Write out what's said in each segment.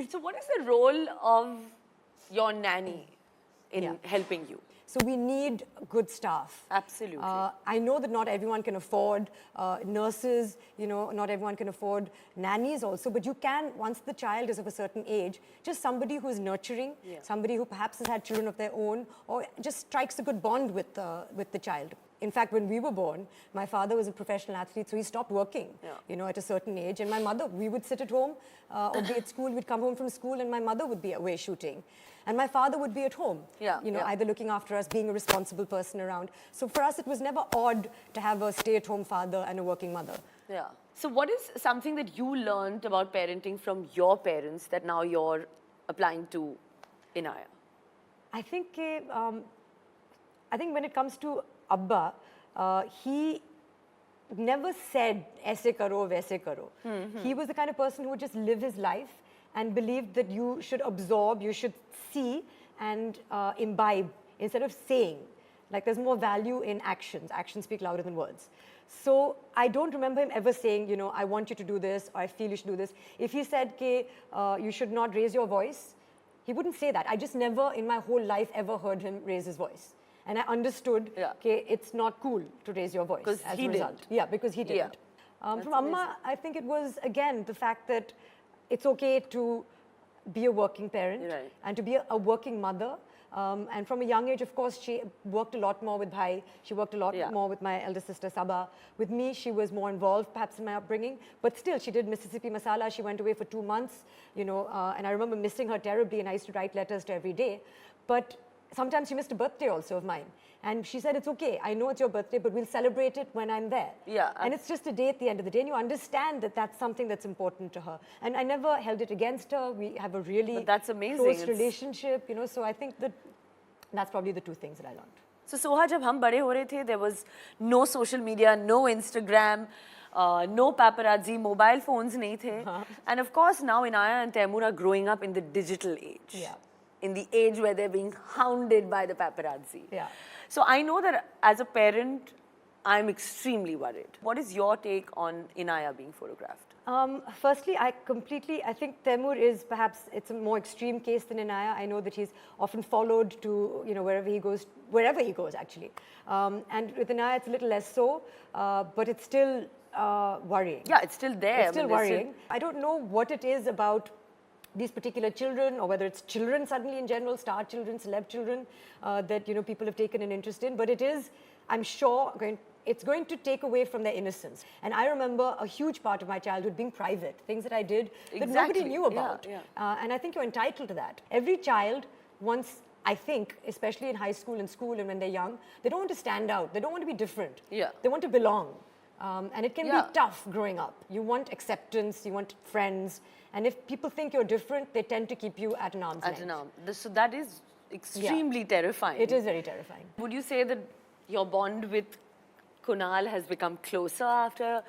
So what is the role of your nanny in helping you? So we need good staff. Absolutely. I know that not everyone can afford nurses, not everyone can afford nannies also, but you can, once the child is of a certain age, just somebody who is nurturing, somebody who perhaps has had children of their own, or just strikes a good bond with the child. In fact, when we were born, my father was a professional athlete, so he stopped working, at a certain age. And my mother, we would sit at home or be at school. We'd come home from school and my mother would be away shooting. And my father would be at home, either looking after us, being a responsible person around. So for us, it was never odd to have a stay-at-home father and a working mother. Yeah. So what is something that you learned about parenting from your parents that now you're applying to Inaya? I think when it comes to Abba, he never said, aise karo, vaise karo. He was the kind of person who would just live his life and believed that you should absorb, you should see and imbibe instead of saying. Like there's more value in actions. Actions speak louder than words. So I don't remember him ever saying, I want you to do this, or I feel you should do this. If he said, you should not raise your voice, he wouldn't say that. I just never in my whole life ever heard him raise his voice. And I understood, it's not cool to raise your voice as a result. Yeah, because he didn't. From Amma, I think it was, again, the fact that it's okay to be a working parent and to be a working mother. And from a young age, of course, she worked a lot more with Bhai. She worked a lot more with my elder sister, Sabah. With me, she was more involved, perhaps, in my upbringing. But still, she did Mississippi Masala. She went away for 2 months, and I remember missing her terribly, and I used to write letters to her every day. But sometimes she missed a birthday also of mine. And she said, it's okay, I know it's your birthday, but we'll celebrate it when I'm there. Yeah. And it's just a day at the end of the day, and you understand that that's something that's important to her. And I never held it against her. We have a really close relationship, so I think that's probably the two things that I learned. So Soha, jab hum bade ho rahe the, there was no social media, no Instagram, no paparazzi, mobile phones nahi the. And of course, now Inaya and Taimur are growing up in the digital age. Yeah. In the age where they're being hounded by the paparazzi. Yeah. So I know that as a parent, I'm extremely worried. What is your take on Inaya being photographed? Firstly, I think Taimur is perhaps, it's a more extreme case than Inaya. I know that he's often followed to, wherever he goes actually. And with Inaya, it's a little less so, but it's still worrying. Yeah, it's still there. It's still worrying. I don't know what it is about these particular children, or whether it's children suddenly in general, star children, celeb children, that people have taken an interest in. But it is, I'm sure, it's going to take away from their innocence. And I remember a huge part of my childhood being private, things that I did that nobody knew about. And I think you're entitled to that. Every child wants, I think, especially in high school and school and when they're young, they don't want to stand out. They don't want to be different. They want to belong. And it can be tough growing up. You want acceptance, you want friends. And if people think you're different, they tend to keep you at an arm's length. So that is extremely terrifying. It is very terrifying. Would you say that your bond with Kunal has become closer after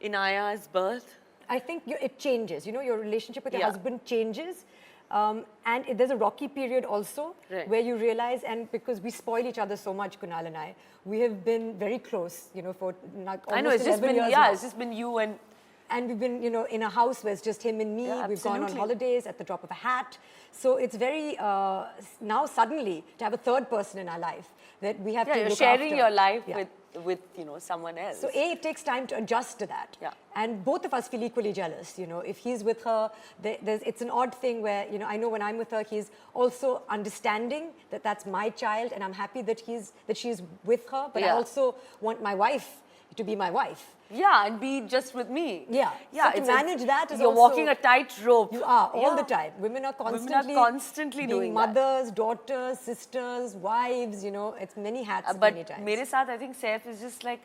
Inaya's birth? I think it changes. Your relationship with your husband changes. And there's a rocky period also where you realize, and because we spoil each other so much, Kunal and I, we have been very close, for like almost 11 years. I know, it's just been you and... And we've been, in a house where it's just him and me. We've gone on holidays at the drop of a hat. So it's very, now suddenly, to have a third person in our life that we have to look after. You're sharing your life with someone else. So it takes time to adjust to that. And both of us feel equally jealous. If he's with her, it's an odd thing where, I know when I'm with her, he's also understanding that that's my child, and I'm happy that she's with her. But I also want my wife to be my wife. Yeah, and be just with me. Yeah. So to manage that is you're walking a tight rope. You are, all the time. Women are constantly doing mothers, daughters, sisters, wives, it's many hats many times. But mere saath, I think Saif is just like,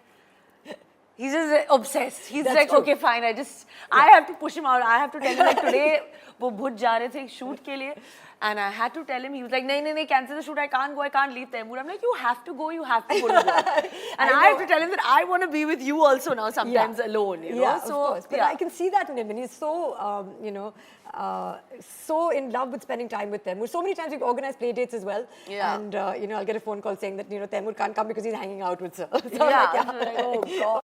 he's just obsessed. He's like, okay, fine, I have to push him out. I have to tell him, like, today, wo bhut ja rahe the shoot ke liye. And I had to tell him, he was like, no, cancel the shoot, I can't go, I can't leave Taimur. I'm like, you have to go. And I have to tell him that I want to be with you also now, sometimes alone, Yeah, of course. But I can see that in him, and he's so, so in love with spending time with Taimur. So many times we've organized play dates as well. And, I'll get a phone call saying that, Taimur can't come because he's hanging out with Sir. So I'm like, oh, God.